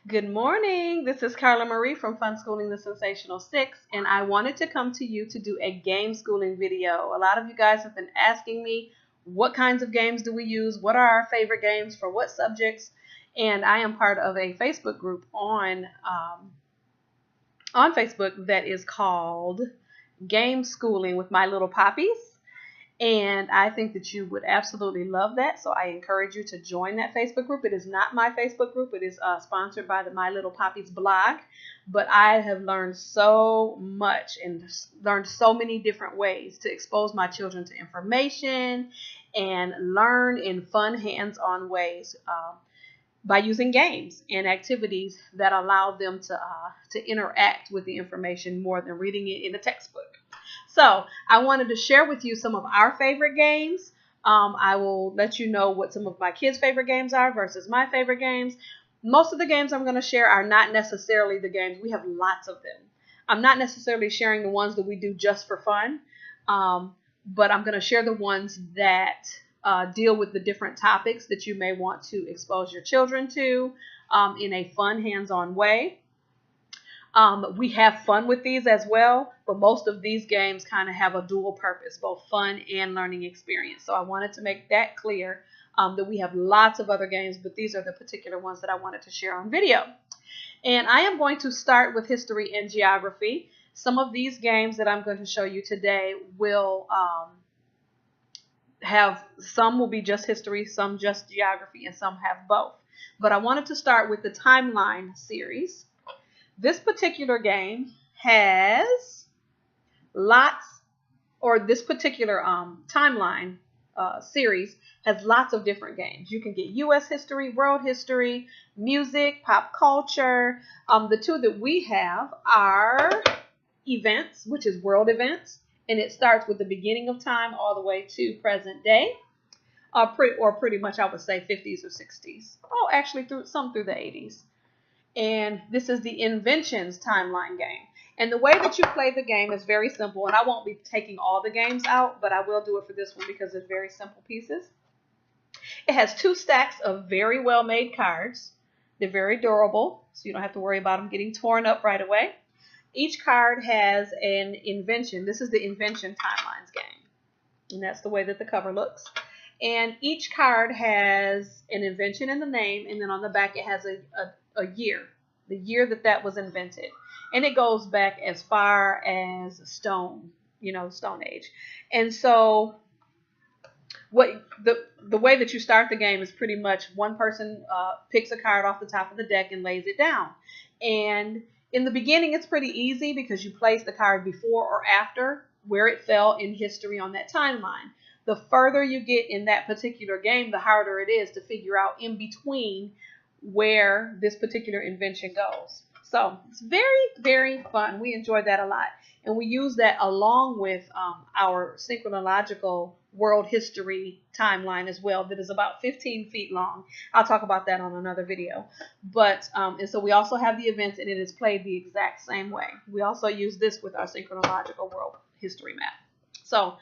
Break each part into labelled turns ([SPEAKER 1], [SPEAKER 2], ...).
[SPEAKER 1] Good morning. This is Carla Marie from Fun Schooling the Sensational Six, and I wanted to come to you to do a game schooling video. A lot of you guys have been asking me what kinds of games do we use, what are our favorite games for what subjects, and I am part of a Facebook group on Facebook that is called Game Schooling with My Little Poppies. And I think that you would absolutely love that. So I encourage you to join that Facebook group. It is not my Facebook group. It is sponsored by the My Little Poppies blog. But I have learned so much and learned so many different ways to expose my children to information and learn in fun, hands-on ways by using games and activities that allow them to interact with the information more than reading it in a textbook. So I wanted to share with you some of our favorite games. I will let you know what some of my kids' favorite games are versus my favorite games. Most of the games I'm going to share are not necessarily the games. We have lots of them. I'm not necessarily sharing the ones that we do just for fun, but I'm going to share the ones that deal with the different topics that you may want to expose your children to in a fun, hands-on way. We have fun with these as well, but most of these games kind of have a dual purpose, both fun and learning experience. So I wanted to make that clear that we have lots of other games, but these are the particular ones that I wanted to share on video. And I am going to start with history and geography. Some of these games that I'm going to show you today will some will be just history, some just geography, and some have both. But I wanted to start with the timeline series. This particular game has this particular timeline series has lots of different games. You can get U.S. history, world history, music, pop culture. The two that we have are events, which is world events, and it starts with the beginning of time all the way to present day, or pretty much I would say 50s or 60s. Oh, actually some through the 80s. And this is the Inventions timeline game. And the way that you play the game is very simple. And I won't be taking all the games out, but I will do it for this one because it's very simple pieces. It has 2 stacks of very well-made cards. They're very durable, so you don't have to worry about them getting torn up right away. Each card has an invention. This is the Invention timelines game. And that's the way that the cover looks. And each card has an invention in the name, and then on the back it has a year, the year that was invented. And it goes back as far as Stone Age. And so the way that you start the game is pretty much one person picks a card off the top of the deck and lays it down. And in the beginning, it's pretty easy because you place the card before or after where it fell in history on that timeline. The further you get in that particular game, the harder it is to figure out in between where this particular invention goes. So it's very, very fun. We enjoy that a lot. And we use that along with our synchronological world history timeline as well, that is about 15 feet long. I'll talk about that on another video. But and so we also have the events, and it is played the exact same way. We also use this with our synchronological world history map. So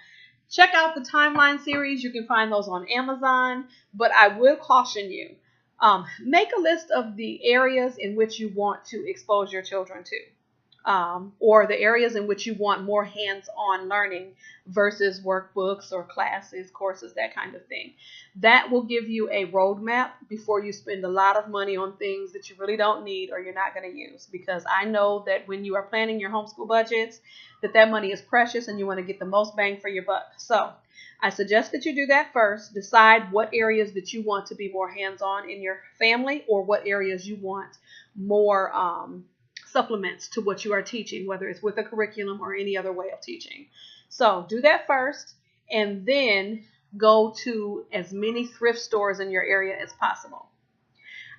[SPEAKER 1] check out the timeline series. You can find those on Amazon, but I will caution you. Make a list of the areas in which you want to expose your children to, or the areas in which you want more hands-on learning versus workbooks or classes, courses, that kind of thing. That will give you a roadmap before you spend a lot of money on things that you really don't need or you're not going to use. Because I know that when you are planning your homeschool budgets, that money is precious and you want to get the most bang for your buck. So I suggest that you do that first. Decide what areas that you want to be more hands-on in your family, or what areas you want more supplements to what you are teaching, whether it's with a curriculum or any other way of teaching. So do that first, and then go to as many thrift stores in your area as possible.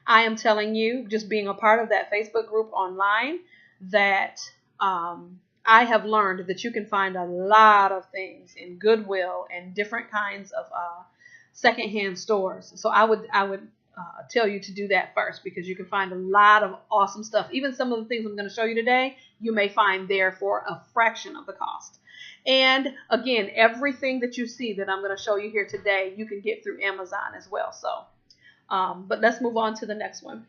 [SPEAKER 1] I am telling you, just being a part of that Facebook group online, that I have learned that you can find a lot of things in Goodwill and different kinds of secondhand stores. So I would tell you to do that first, because you can find a lot of awesome stuff. Even some of the things I'm going to show you today, you may find there for a fraction of the cost. And again, everything that you see that I'm going to show you here today, you can get through Amazon as well. So, but let's move on to the next one.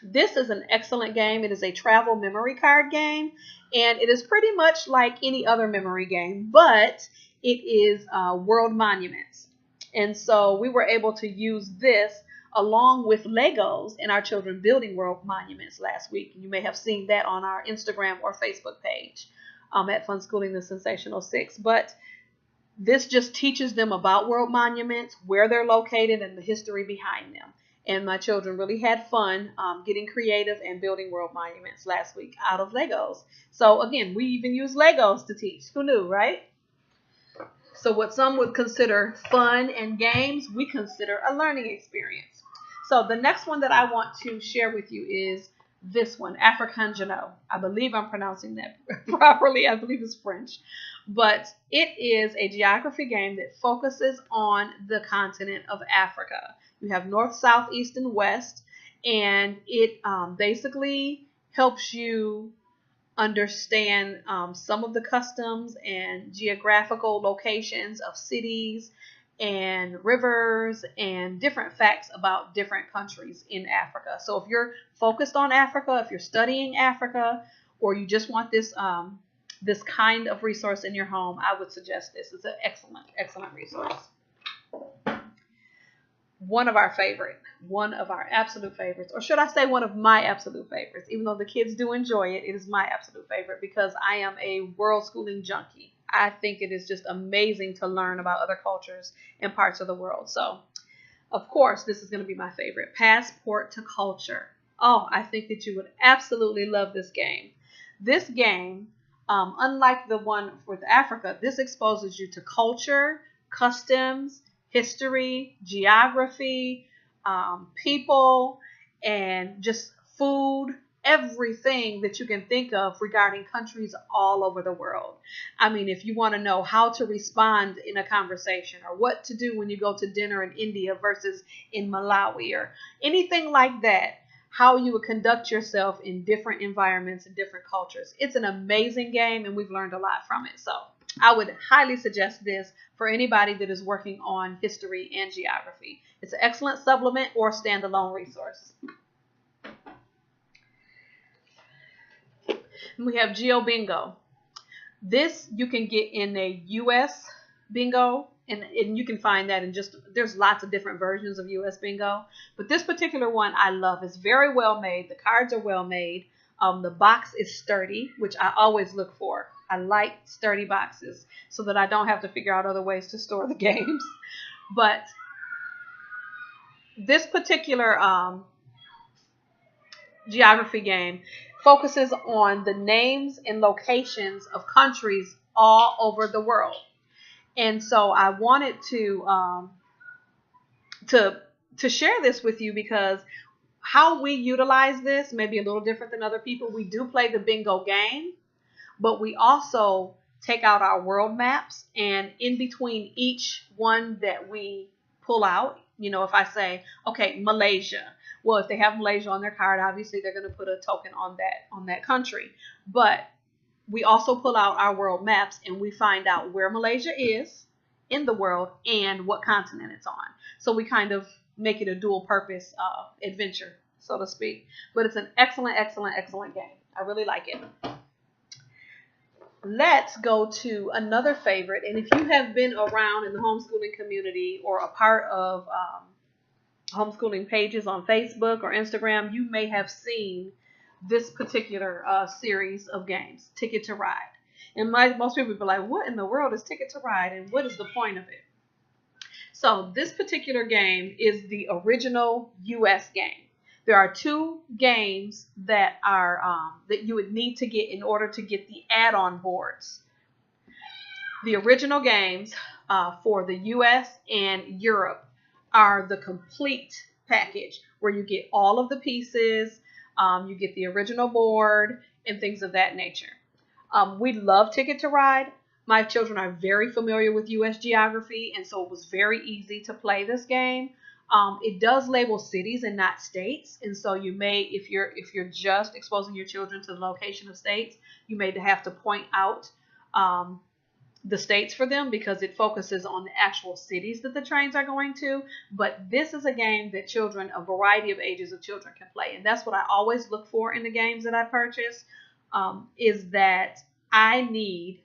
[SPEAKER 1] This is an excellent game. It is a travel memory card game, and it is pretty much like any other memory game, but it is world monuments. And so we were able to use this along with Legos in our children building world monuments last week. You may have seen that on our Instagram or Facebook page at Fun Schooling the Sensational Six. But this just teaches them about world monuments, where they're located, and the history behind them. And my children really had fun getting creative and building world monuments last week out of Legos. So again, we even use Legos to teach. Who knew, right? So what some would consider fun and games, we consider a learning experience. So the next one that I want to share with you is this one, African Janelle. I believe I'm pronouncing that properly. I believe it's French. But it is a geography game that focuses on the continent of Africa. You have north, south, east, and west, and it basically helps you understand some of the customs and geographical locations of cities and rivers and different facts about different countries in Africa. So if you're focused on Africa, if you're studying Africa, or you just want this this kind of resource in your home, I would suggest this. It's an excellent resource. One of our absolute favorites, or should I say one of my absolute favorites, even though the kids do enjoy it, it is my absolute favorite because I am a world schooling junkie. I think it is just amazing to learn about other cultures and parts of the world. So, of course, this is going to be my favorite, Passport to Culture. Oh, I think that you would absolutely love this game. This game, unlike the one with Africa, this exposes you to culture, customs, history, geography, people, and just food, everything that you can think of regarding countries all over the world. I mean, if you want to know how to respond in a conversation, or what to do when you go to dinner in India versus in Malawi, or anything like that, how you would conduct yourself in different environments and different cultures. It's an amazing game, and we've learned a lot from it. So I would highly suggest this for anybody that is working on history and geography. It's an excellent supplement or standalone resource. And we have Geo Bingo. This you can get in a US Bingo, and you can find that in there's lots of different versions of US Bingo. But this particular one I love. It's very well made. The cards are well made. The box is sturdy, which I always look for. I like sturdy boxes so that I don't have to figure out other ways to store the games. But this particular geography game focuses on the names and locations of countries all over the world. And so I wanted to share this with you because how we utilize this may be a little different than other people. We do play the bingo game, but we also take out our world maps, and in between each one that we pull out, you know, if I say, okay, Malaysia, well, if they have Malaysia on their card, obviously they're going to put a token on that country. But we also pull out our world maps, and we find out where Malaysia is in the world and what continent it's on. So we kind of make it a dual purpose adventure, so to speak. But it's an excellent game. I really like it. Let's go to another favorite. And if you have been around in the homeschooling community or a part of homeschooling pages on Facebook or Instagram, you may have seen this particular series of games, Ticket to Ride. And most people would be like, what in the world is Ticket to Ride, and what is the point of it? So this particular game is the original US game. There are two games that are that you would need to get in order to get the add-on boards. The original games for the US and Europe are the complete package where you get all of the pieces, you get the original board, and things of that nature. We love Ticket to Ride. My children are very familiar with US geography, and so it was very easy to play this game. It does label cities and not states, and so you may, if you're just exposing your children to the location of states, you may have to point out the states for them because it focuses on the actual cities that the trains are going to. But this is a game that children, a variety of ages of children, can play. And that's what I always look for in the games that I purchase, is that I need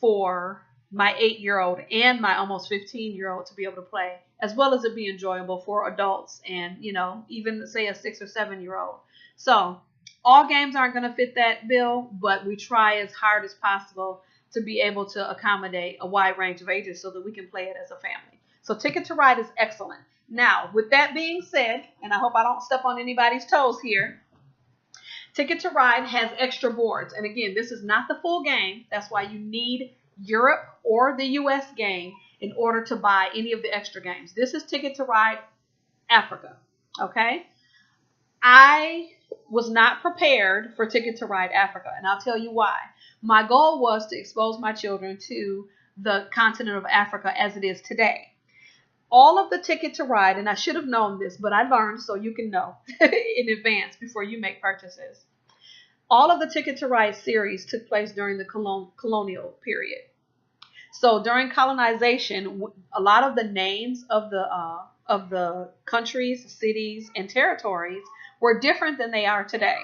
[SPEAKER 1] for my 8-year-old and my almost 15-year-old to be able to play, as well as it be enjoyable for adults and, you know, even say a 6 or 7-year-old. So all games aren't going to fit that bill, but we try as hard as possible to be able to accommodate a wide range of ages so that we can play it as a family. So Ticket to Ride is excellent. Now, with that being said, and I hope I don't step on anybody's toes here, Ticket to Ride has extra boards. And again, this is not the full game. That's why you need Europe or the US game in order to buy any of the extra games. This is Ticket to Ride Africa. Okay? I was not prepared for Ticket to Ride Africa, and I'll tell you why. My goal was to expose my children to the continent of Africa as it is today. All of the Ticket to Ride, and I should have known this, but I learned so you can know in advance before you make purchases. All of the Ticket to Ride series took place during the colonial period. So during colonization, a lot of the names of the countries, cities, and territories were different than they are today.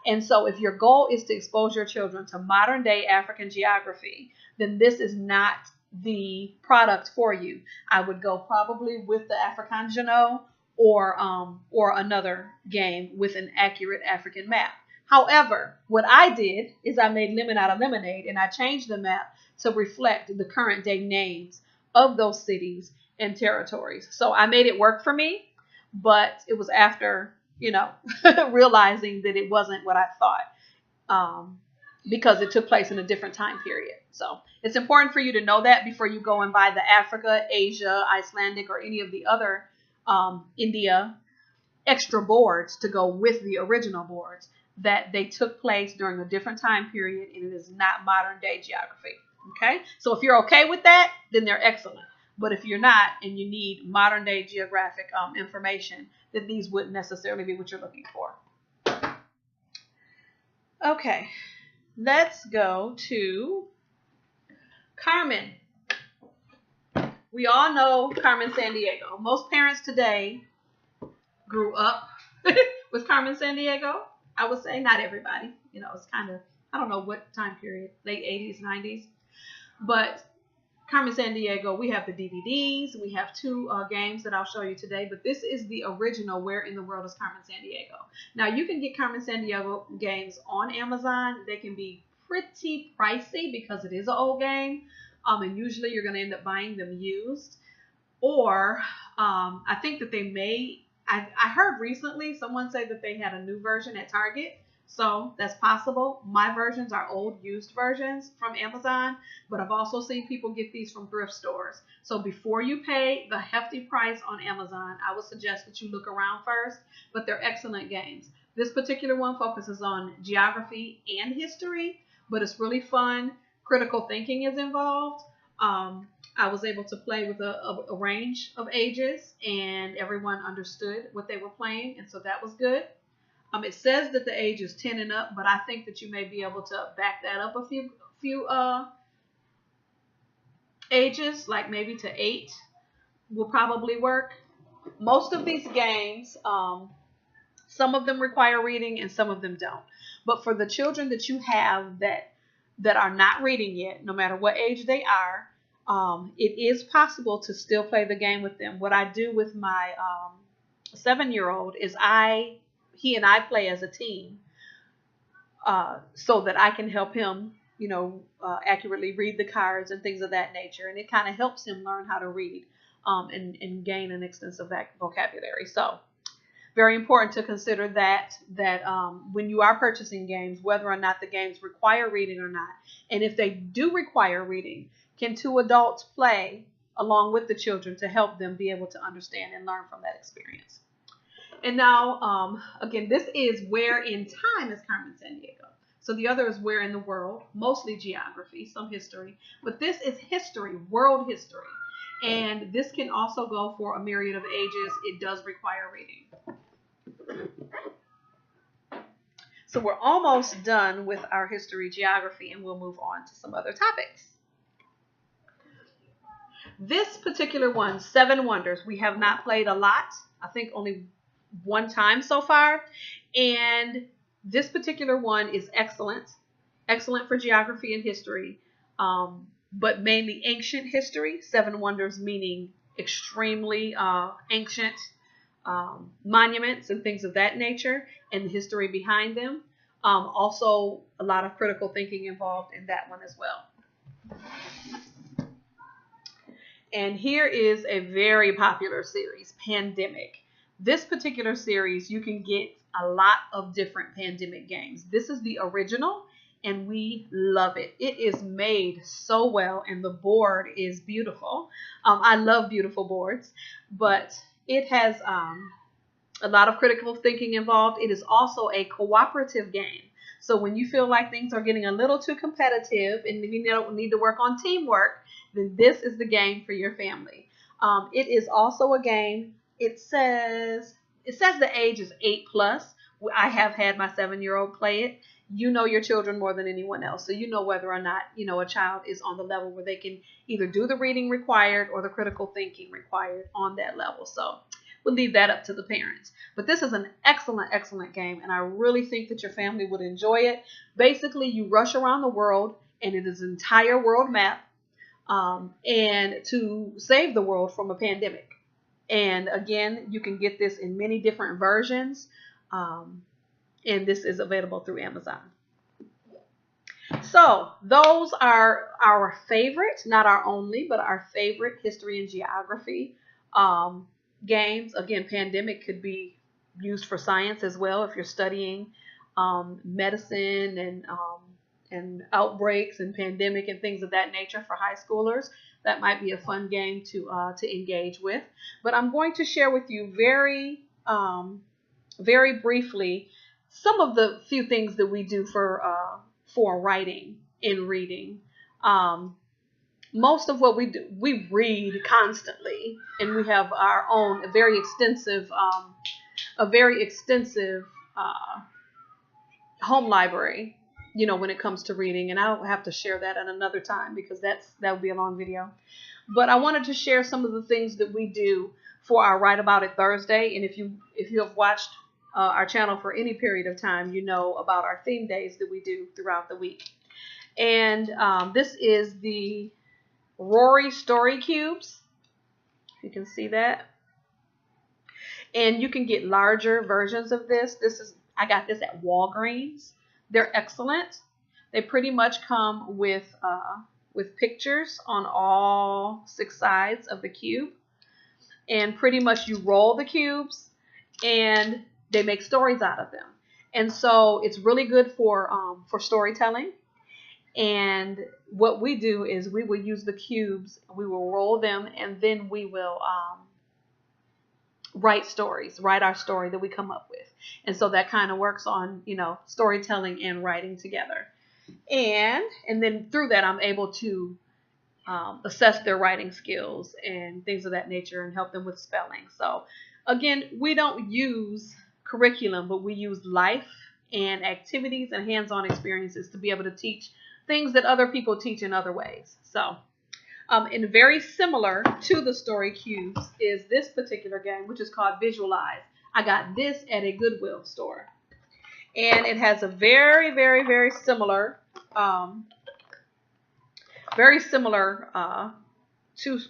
[SPEAKER 1] And so if your goal is to expose your children to modern day African geography, then this is not the product for you. I would go probably with the African Janelle or another game with an accurate African map. However, what I did is I made lemon out of lemonade, and I changed the map to reflect the current day names of those cities and territories. So I made it work for me, but it was after, you know, realizing that it wasn't what I thought, because it took place in a different time period. So it's important for you to know that before you go and buy the Africa, Asia, Icelandic, or any of the other India extra boards to go with the original boards, that they took place during a different time period and it is not modern day geography. Okay, so if you're okay with that, then they're excellent. But if you're not and you need modern day geographic information, then these wouldn't necessarily be what you're looking for. Okay, let's go to Carmen. We all know Carmen Sandiego. Most parents today grew up with Carmen Sandiego. I would say not everybody. You know, it's kind of, I don't know what time period, late 80s, 90s. But Carmen Sandiego, we have the DVDs. We have 2 games that I'll show you today. But this is the original Where in the World is Carmen Sandiego? Now, you can get Carmen Sandiego games on Amazon. They can be pretty pricey because it is an old game. And usually you're going to end up buying them used. Or I think that they may, I heard recently someone say that they had a new version at Target. So that's possible. My versions are old used versions from Amazon, but I've also seen people get these from thrift stores. So before you pay the hefty price on Amazon, I would suggest that you look around first, but they're excellent games. This particular one focuses on geography and history, but it's really fun. Critical thinking is involved. I was able to play with a range of ages, and everyone understood what they were playing, and so that was good. It says that the age is 10 and up, but I think that you may be able to back that up a few ages, like maybe to 8 will probably work. Most of these games, some of them require reading and some of them don't. But for the children that you have that are not reading yet, no matter what age they are, it is possible to still play the game with them. What I do with my 7-year-old is he and I play as a team, so that I can help him, you know, accurately read the cards and things of that nature. And it kind of helps him learn how to read and gain an extensive vocabulary. So very important to consider that when you are purchasing games, whether or not the games require reading or not. And if they do require reading, can 2 adults play along with the children to help them be able to understand and learn from that experience? And now, again, this is Where in Time is Carmen Sandiego. So the other is Where in the World, mostly geography, some history. But this is history, world history. And this can also go for a myriad of ages. It does require reading. So we're almost done with our history, geography, and we'll move on to some other topics. This particular one, Seven Wonders, we have not played a lot. I think only one time so far. And this particular one is excellent. Excellent for geography and history, but mainly ancient history. Seven Wonders meaning extremely ancient monuments and things of that nature, and the history behind them. Also, a lot of critical thinking involved in that one as well. And here is a very popular series, Pandemic. This particular series, you can get a lot of different Pandemic games. This is the original, and we love it. It is made so well, and the board is beautiful. I love beautiful boards, but it has a lot of critical thinking involved. It is also a cooperative game. So when you feel like things are getting a little too competitive and you need to work on teamwork, then this is the game for your family. It is also a game. It says the age is 8+. I have had my 7-year-old play it. You know your children more than anyone else, so you know whether or not a child is on the level where they can either do the reading required or the critical thinking required on that level. So we'll leave that up to the parents. But this is an excellent, excellent game, and I really think that your family would enjoy it. Basically, you rush around the world, and it is an entire world map, and to save the world from a pandemic. And again, you can get this in many different versions, and this is available through Amazon. So those are our favorite, not our only, but our favorite history and geography games. Again, Pandemic could be used for science as well if you're studying medicine and outbreaks and pandemic and things of that nature for high schoolers. That might be a fun game to engage with. But I'm going to share with you very briefly some of the few things that we do for writing and reading. Most of what we do, we read constantly, and we have our own very extensive home library, when it comes to reading. And I don't have to share that at another time because that would be a long video. But I wanted to share some of the things that we do for our Write About It Thursday. And if you have watched our channel for any period of time, you know about our theme days that we do throughout the week. And this is the Rory Story Cubes. You can see that. And you can get larger versions of this. I got this at Walgreens. They're excellent. They pretty much come with pictures on all 6 sides of the cube. And pretty much you roll the cubes and they make stories out of them. And so it's really good for storytelling. And what we do is we will use the cubes, we will roll them, and then we will write our story that we come up with. And so that kind of works on, storytelling and writing together. And then through that, I'm able to assess their writing skills and things of that nature and help them with spelling. So again, we don't use curriculum, but we use life and activities and hands-on experiences to be able to teach things that other people teach in other ways. So, and very similar to the story cubes is this particular game, which is called Visualize. I got this at a Goodwill store. And it has a very, very, very similar to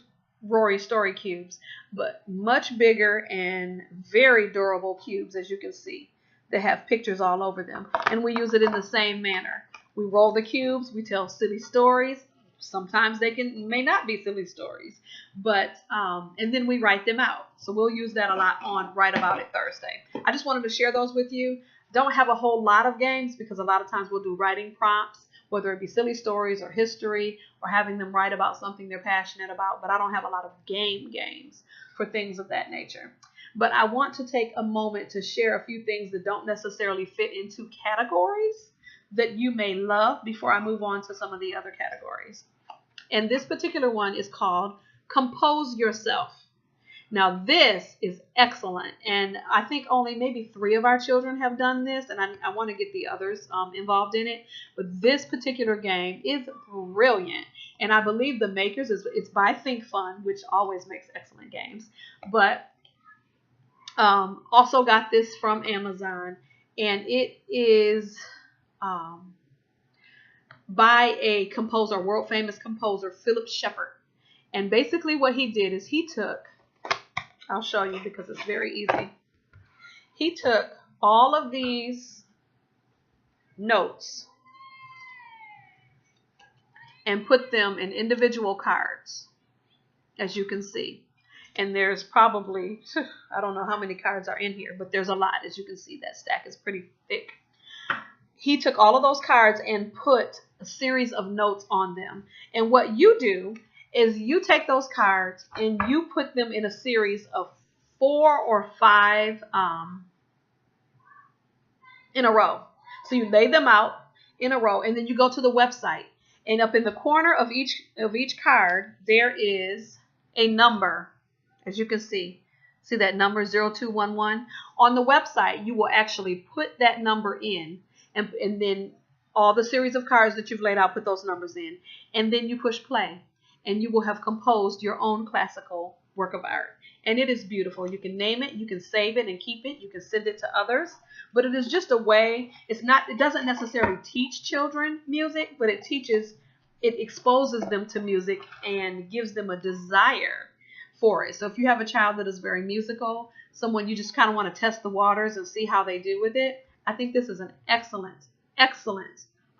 [SPEAKER 1] Rory Story Cubes, but much bigger and very durable cubes, as you can see. They have pictures all over them. And we use it in the same manner. We roll the cubes, we tell silly stories. Sometimes they may not be silly stories, but and then we write them out. So we'll use that a lot on Write About It Thursday. I just wanted to share those with you. Don't have a whole lot of games because a lot of times we'll do writing prompts, whether it be silly stories or history or having them write about something they're passionate about. But I don't have a lot of games for things of that nature. But I want to take a moment to share a few things that don't necessarily fit into categories that you may love before I move on to some of the other categories. And this particular one is called Compose Yourself. Now this is excellent, and I think only maybe 3 of our children have done this, and I want to get the others involved in it. But this particular game is brilliant, and I believe the makers it's by Think Fun, which always makes excellent games. But also got this from Amazon, and it is by a composer, world famous composer, Philip Shepard. And basically what he did is he took, I'll show you because it's very easy. He took all of these notes and put them in individual cards, as you can see. And there's probably, I don't know how many cards are in here, but there's a lot. As you can see, that stack is pretty thick. He took all of those cards and put a series of notes on them. And what you do is you take those cards and you put them in a series of 4 or 5 in a row. So you lay them out in a row, and then you go to the website, and up in the corner of each card there is a number, as you can see. See that number 0211? On the website you will actually put that number in, and then all the series of cards that you've laid out, put those numbers in, and then you push play. And you will have composed your own classical work of art. And it is beautiful. You can name it, you can save it and keep it, you can send it to others. But it is just a way, it doesn't necessarily teach children music, but it exposes them to music and gives them a desire for it. So if you have a child that is very musical, someone you just kind of want to test the waters and see how they do with it, I think this is an excellent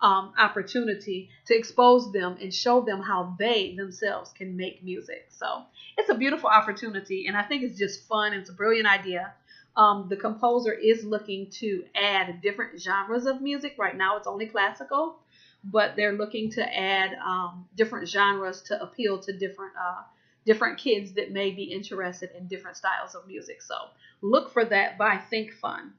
[SPEAKER 1] opportunity to expose them and show them how they themselves can make music. So it's a beautiful opportunity, and I think it's just fun. It's a brilliant idea. The composer is looking to add different genres of music. Right now it's only classical, but they're looking to add different genres to appeal to different kids that may be interested in different styles of music. So look for that by Think Fun.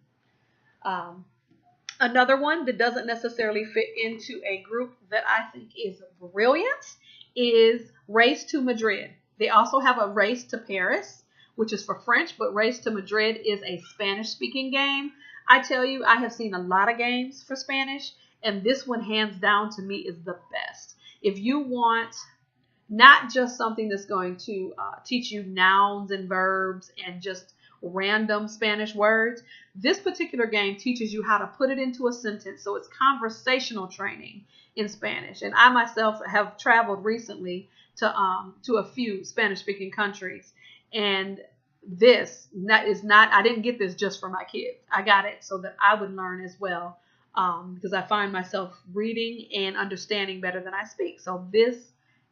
[SPEAKER 1] Another one that doesn't necessarily fit into a group that I think is brilliant is Race to Madrid. They also have a Race to Paris, which is for French, but Race to Madrid is a Spanish-speaking game. I tell you, I have seen a lot of games for Spanish, and this one, hands down, to me, is the best. If you want not just something that's going to teach you nouns and verbs and just random Spanish words, this particular game teaches you how to put it into a sentence. So it's conversational training in Spanish. And I myself have traveled recently to a few Spanish-speaking countries, and this is not, I didn't get this just for my kids. I got it so that I would learn as well, because I find myself reading and understanding better than I speak. So this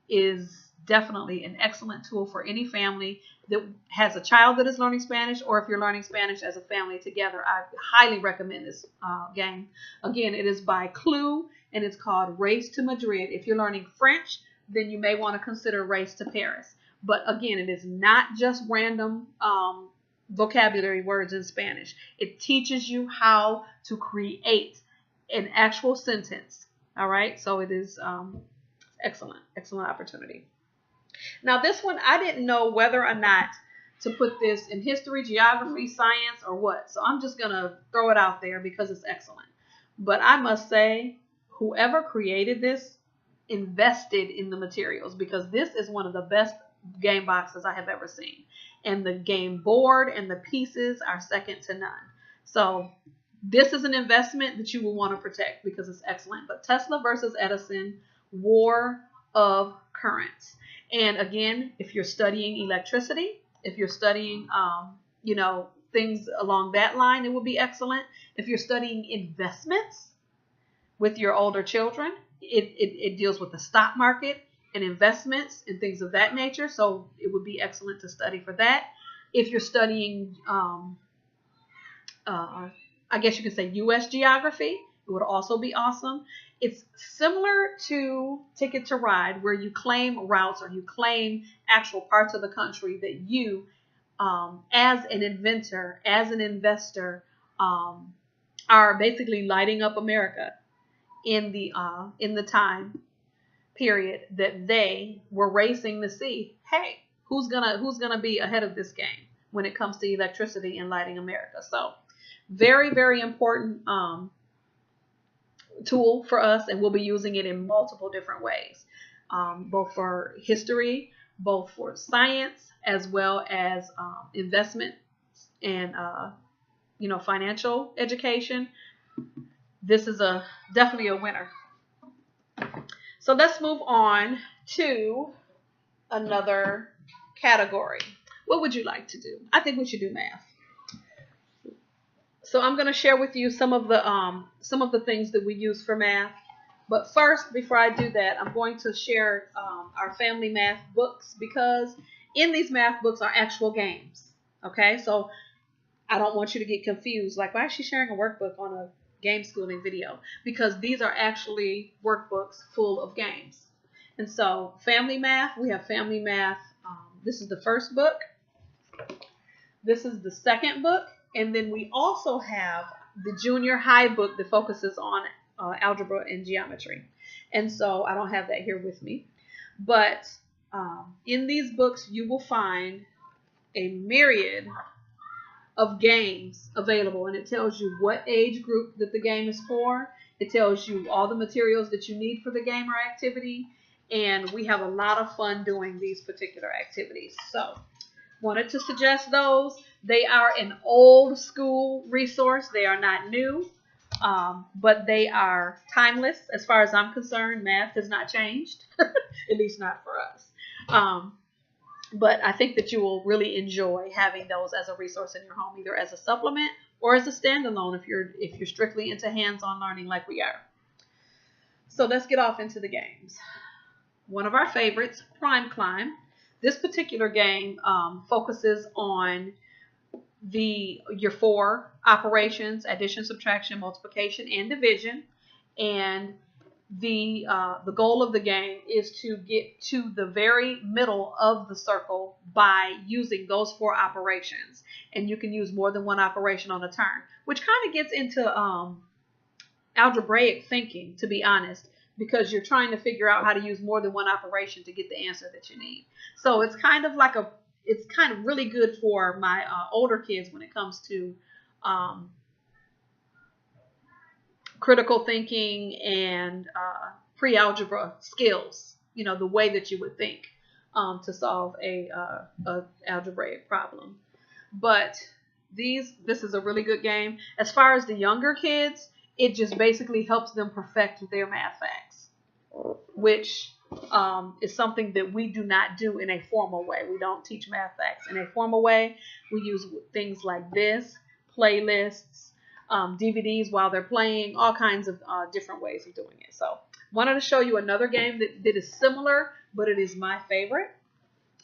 [SPEAKER 1] is definitely an excellent tool for any family that has a child that is learning Spanish, or if you're learning Spanish as a family together. I highly recommend this game. Again, it is by Clue, and it's called Race to Madrid. If you're learning French, then you may want to consider Race to Paris. But again, it is not just random vocabulary words in Spanish. It teaches you how to create an actual sentence. All right, so it is excellent opportunity. Now this one, I didn't know whether or not to put this in history, geography, science, or what. So I'm just going to throw it out there because it's excellent. But I must say, whoever created this invested in the materials, because this is one of the best game boxes I have ever seen. And the game board and the pieces are second to none. So this is an investment that you will want to protect because it's excellent. But Tesla versus Edison, War of Currents. And again, if you're studying electricity, if you're studying, things along that line, it will be excellent. If you're studying investments with your older children, it deals with the stock market and investments and things of that nature. So it would be excellent to study for that. If you're studying, I guess you could say U.S. geography, it would also be awesome. It's similar to Ticket to Ride, where you claim routes or you claim actual parts of the country that you, as an inventor, as an investor, are basically lighting up America in the time period that they were racing to see, hey, who's gonna be ahead of this game when it comes to electricity and lighting America. So very, very important tool for us, and we'll be using it in multiple different ways, both for history, both for science, as well as investment and financial education. This is definitely a winner. So let's move on to another category. What would you like to do? I think we should do math. So I'm going to share with you some of the things that we use for math. But first, before I do that, I'm going to share our family math books, because in these math books are actual games. Okay, so I don't want you to get confused. Like, why is she sharing a workbook on a game schooling video? Because these are actually workbooks full of games. And so family math, we have family math. This is the first book. This is the second book. And then we also have the junior high book that focuses on algebra and geometry. And so I don't have that here with me. But in these books, you will find a myriad of games available. And it tells you what age group that the game is for. It tells you all the materials that you need for the game or activity. And we have a lot of fun doing these particular activities. So wanted to suggest those. They are an old school resource. They are not new, but they are timeless. As far as I'm concerned, math has not changed, at least not for us. But I think that you will really enjoy having those as a resource in your home, either as a supplement or as a standalone if you're strictly into hands-on learning like we are. So let's get off into the games. One of our favorites, Prime Climb. This particular game focuses on your 4 operations: addition, subtraction, multiplication, and division. And the goal of the game is to get to the very middle of the circle by using those 4 operations. And you can use more than one operation on a turn, which kind of gets into algebraic thinking, to be honest, because you're trying to figure out how to use more than one operation to get the answer that you need. So it's kind of really good for my older kids when it comes to critical thinking and pre-algebra skills, the way that you would think to solve a algebraic problem. But this is a really good game. As far as the younger kids, it just basically helps them perfect their math facts, which is something that we do not do in a formal way. We don't teach math facts in a formal way. We use things like this, playlists, DVDs while they're playing, all kinds of different ways of doing it. So wanted to show you another game that is similar, but it is my favorite.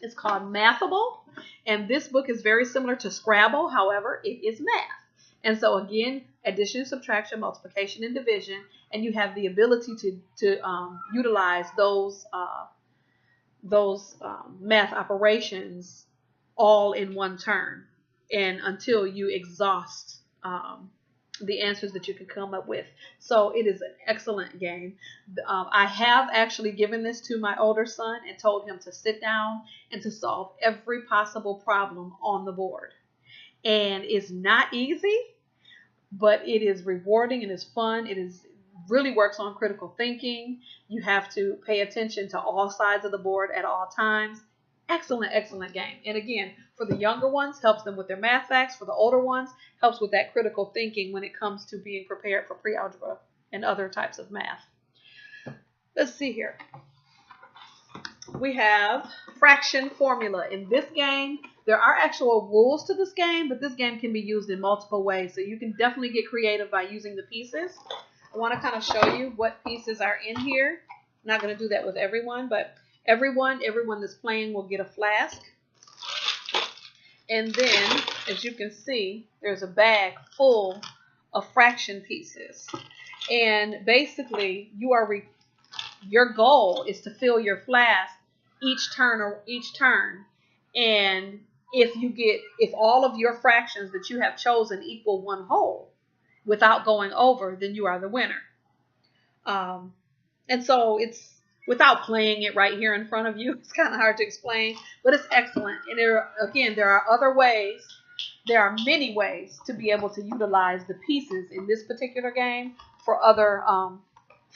[SPEAKER 1] It's called Mashable, and this book is very similar to Scrabble. However, it is math. And so again, addition, subtraction, multiplication, and division, and you have the ability to utilize those math operations all in one turn, and until you exhaust the answers that you can come up with. So it is an excellent game. I have actually given this to my older son and told him to sit down and to solve every possible problem on the board. And it's not easy, but it is rewarding and it's fun. It really works on critical thinking. You have to pay attention to all sides of the board at all times. Excellent, excellent game. And again, for the younger ones, helps them with their math facts. For the older ones, helps with that critical thinking when it comes to being prepared for pre-algebra and other types of math. Let's see here. We have fraction formula. In this game, there are actual rules to this game, but this game can be used in multiple ways. So you can definitely get creative by using the pieces. I want to kind of show you what pieces are in here. I'm not going to do that with everyone, but everyone that's playing will get a flask. And then, as you can see, there's a bag full of fraction pieces. And basically, your goal is to fill your flask each turn. And if all of your fractions that you have chosen equal one whole without going over, then you are the winner. And so without playing it right here in front of you. It's kind of hard to explain, but it's excellent. And there are other ways. There are many ways to be able to utilize the pieces in this particular game for other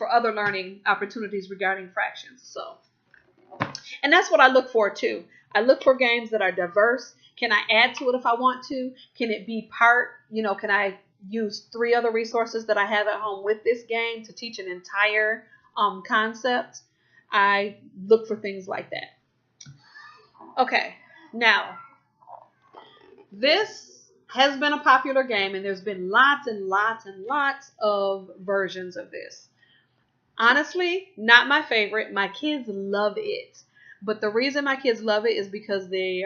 [SPEAKER 1] learning opportunities regarding fractions. So, and that's what I look for too. I look for games that are diverse. Can I add to it if I want to? Can it be part, can I use 3 other resources that I have at home with this game to teach an entire concept? I look for things like that. Okay, now, this has been a popular game, and there's been lots and lots and lots of versions of this. Honestly, not my favorite. My kids love it. But the reason my kids love it is because they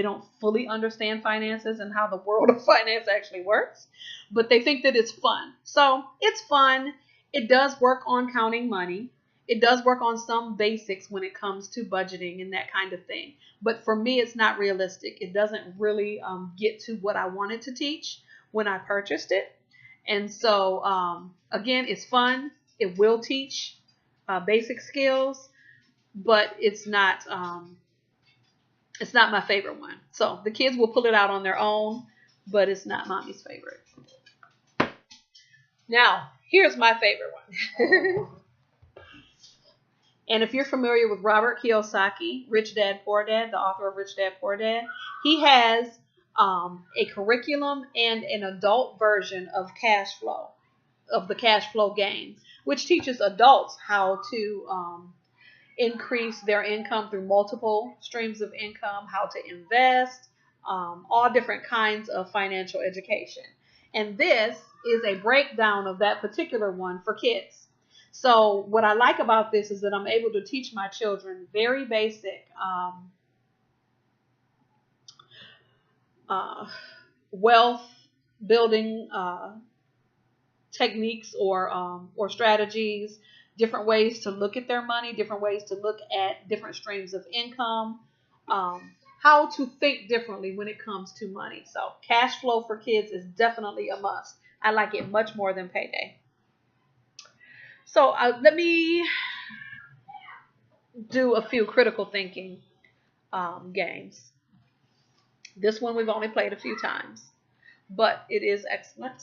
[SPEAKER 1] don't fully understand finances and how the world of finance actually works. But they think that it's fun. So it's fun. It does work on counting money. It does work on some basics when it comes to budgeting and that kind of thing. But for me, it's not realistic. It doesn't really get to what I wanted to teach when I purchased it. And so, again, it's fun. It will teach basic skills, but it's not my favorite one. So the kids will pull it out on their own, but it's not mommy's favorite. Now, here's my favorite one. And if you're familiar with Robert Kiyosaki, Rich Dad, Poor Dad, the author of Rich Dad, Poor Dad, he has a curriculum and an adult version of the cash flow game, which teaches adults how to increase their income through multiple streams of income, how to invest, all different kinds of financial education. And this is a breakdown of that particular one for kids. So what I like about this is that I'm able to teach my children very basic wealth building techniques or strategies, different ways to look at their money, different ways to look at different streams of income, how to think differently when it comes to money. So cash flow for kids is definitely a must. I like it much more than Payday. So let me do a few critical thinking games. This one we've only played a few times, but it is excellent.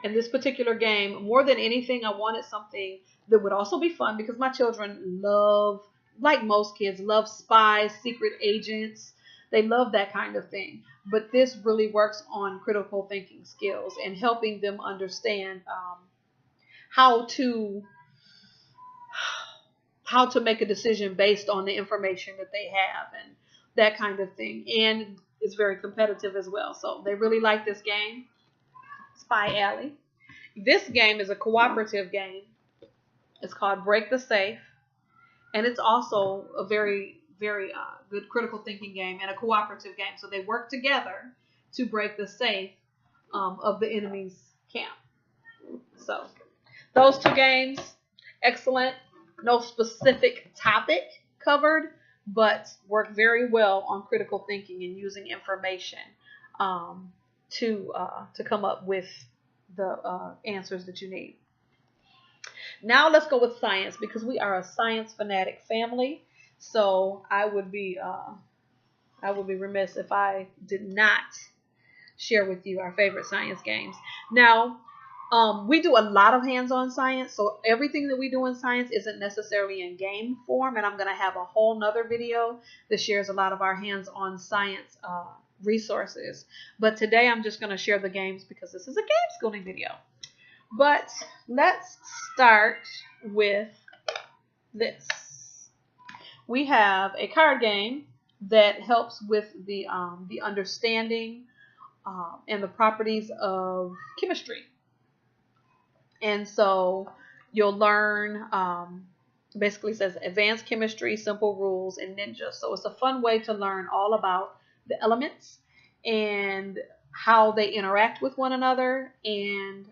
[SPEAKER 1] In this particular game, more than anything, I wanted something that would also be fun because my children love, like most kids, love spies, secret agents. They love that kind of thing. But this really works on critical thinking skills and helping them understand how to make a decision based on the information that they have and that kind of thing. And it's very competitive as well. So they really like this game, Spy Alley. This game is a cooperative game. It's called Break the Safe. And it's also a very, very good critical thinking game and a cooperative game. So they work together to break the safe of the enemy's camp. So those 2 games, excellent. No specific topic covered, but work very well on critical thinking and using information to come up with the answers that you need. Now let's go with science because we are a science fanatic family. So I would be remiss if I did not share with you our favorite science games. Now, we do a lot of hands-on science, so everything that we do in science isn't necessarily in game form, and I'm going to have a whole nother video that shares a lot of our hands-on science resources. But today I'm just going to share the games because this is a game schooling video. But let's start with this. We have a card game that helps with the understanding and the properties of chemistry. And so you'll learn, basically says advanced chemistry, simple rules, and ninja. So it's a fun way to learn all about the elements and how they interact with one another and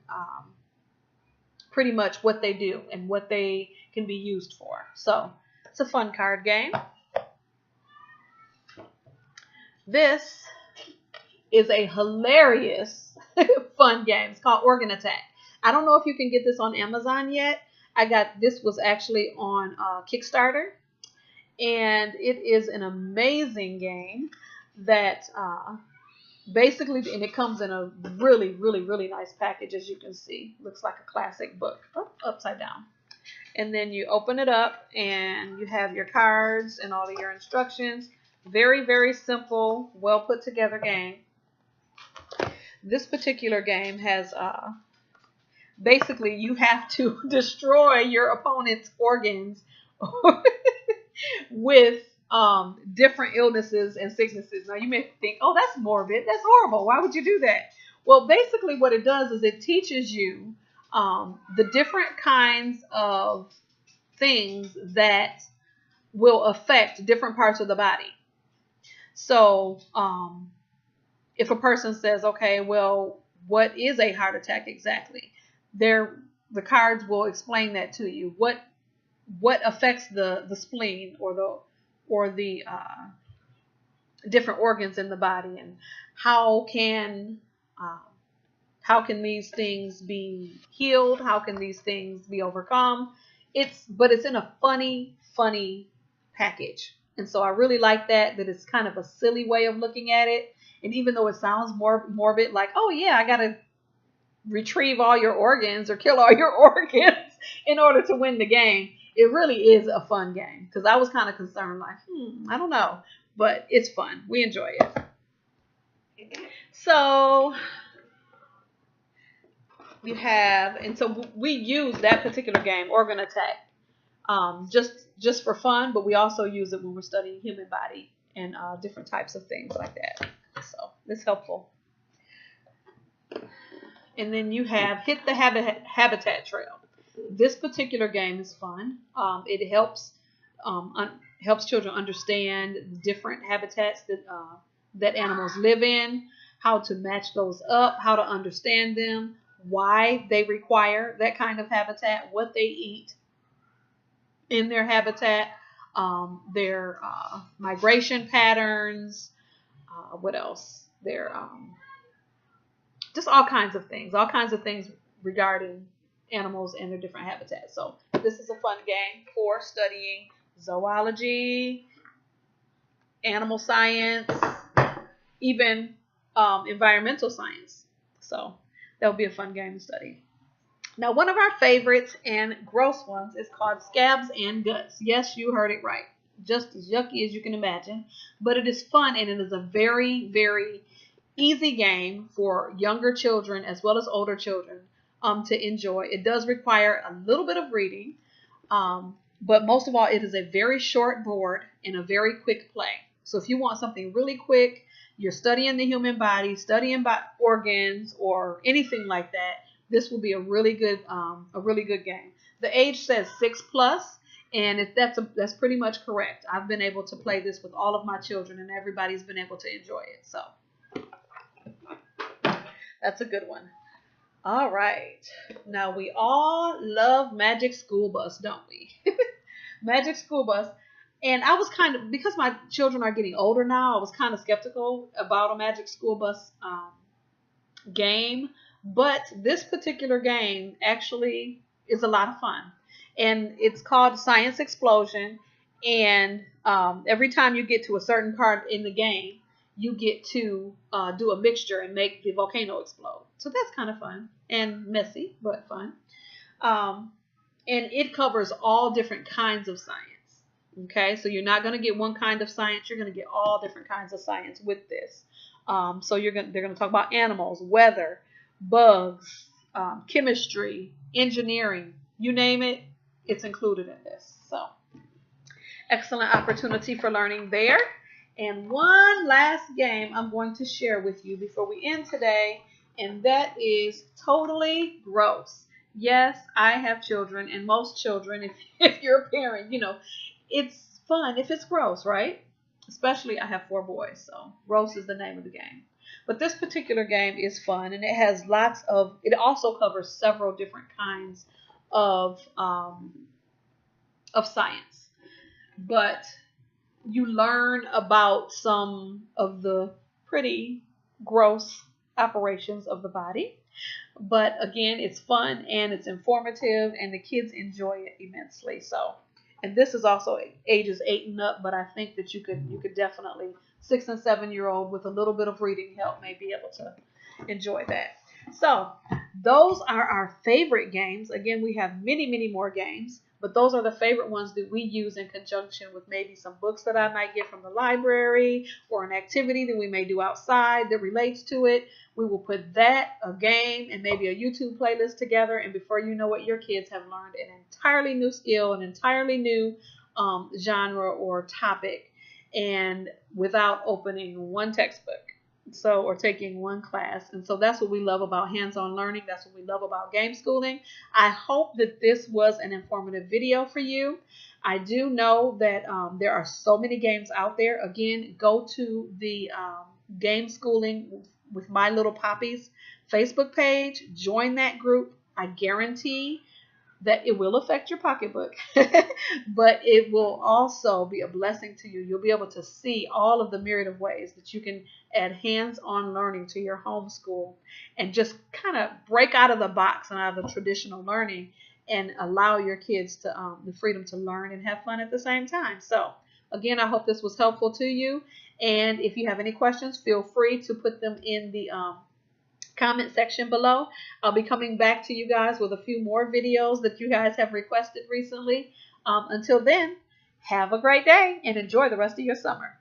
[SPEAKER 1] pretty much what they do and what they can be used for. So it's a fun card game. This is a hilarious fun game. It's called Organ Attack. I don't know if you can get this on Amazon yet. This was actually on Kickstarter, and it is an amazing game that basically, and it comes in a really, really, really nice package, as you can see. Looks like a classic book. Oh, upside down. And then you open it up, and you have your cards and all of your instructions. Very, very simple, well put together game. This particular game has basically, you have to destroy your opponent's organs with different illnesses and sicknesses. Now you may think, oh, that's morbid. That's horrible. Why would you do that? Well, basically what it does is it teaches you the different kinds of things that will affect different parts of the body. So if a person says, okay, well, what is a heart attack exactly? The cards will explain that to you. What affects the spleen or the different organs in the body, and how can these things be healed? How can these things be overcome? But it's in a funny package. And so I really like that it's kind of a silly way of looking at it. And even though it sounds more morbid, like, oh yeah, I got to retrieve all your organs or kill all your organs in order to win the game, it really is a fun game. Because I was kind of concerned, like, I don't know. But it's fun. We enjoy it. So we use that particular game, Organ Attack, just for fun, but we also use it when we're studying human body and different types of things like that. So it's helpful. And then you have Hit the Habitat Trail. This particular game is fun. It helps children understand different habitats that animals live in, how to match those up, how to understand them, why they require that kind of habitat, what they eat in their habitat, their migration patterns, what else? Their just all kinds of things regarding animals and their different habitats. So this is a fun game for studying zoology, animal science, even environmental science. So that would be a fun game to study. Now, one of our favorites and gross ones is called Scabs and Guts. Yes, you heard it right. Just as yucky as you can imagine. But it is fun, and it is a very, very easy game for younger children as well as older children to enjoy. It does require a little bit of reading, but most of all, it is a very short board and a very quick play. So if you want something really quick, you're studying the human body, studying about organs or anything like that, this will be a really good game. The age says 6+, and that's pretty much correct. I've been able to play this with all of my children, and everybody's been able to enjoy it. So that's a good one. All right. Now, we all love Magic School Bus, don't we? Magic School Bus. And I was because my children are getting older now, I was kind of skeptical about a Magic School Bus game. But this particular game actually is a lot of fun. And it's called Science Explosion. And every time you get to a certain part in the game, you get to do a mixture and make the volcano explode. So that's kind of fun and messy, but fun. And it covers all different kinds of science. Okay, so you're not going to get one kind of science. You're going to get all different kinds of science with this. So they're going to talk about animals, weather, bugs, chemistry, engineering, you name it, it's included in this. So excellent opportunity for learning there. And one last game I'm going to share with you before we end today, and that is totally gross. Yes, I have children, and most children, if you're a parent, it's fun if it's gross, right? Especially I have 4 boys, so gross is the name of the game. But this particular game is fun, and it has it also covers several different kinds of science. But you learn about some of the pretty gross operations of the body. But again, it's fun and it's informative, and the kids enjoy it immensely. So, and this is also ages 8 and up, but I think that you could definitely 6 and 7-year-old with a little bit of reading help may be able to enjoy that. So those are our favorite games. Again, we have many more games, but those are the favorite ones that we use in conjunction with maybe some books that I might get from the library, or an activity that we may do outside that relates to it. We will put that, a game, and maybe a YouTube playlist together, and before you know it, your kids have learned an entirely new skill, an entirely new genre or topic, and without opening one textbook. So, or taking one class. And so that's what we love about hands-on learning. That's what we love about game schooling. I hope that this was an informative video for you. I do know that there are so many games out there. Again, go to the Game Schooling with My Little Poppies Facebook page. Join that group. I guarantee that it will affect your pocketbook, but it will also be a blessing to you. You'll be able to see all of the myriad of ways that you can add hands-on learning to your homeschool and just kind of break out of the box and out of the traditional learning and allow your kids to the freedom to learn and have fun at the same time. So again, I hope this was helpful to you. And if you have any questions, feel free to put them in the comment section below. I'll be coming back to you guys with a few more videos that you guys have requested recently. Until then, have a great day and enjoy the rest of your summer.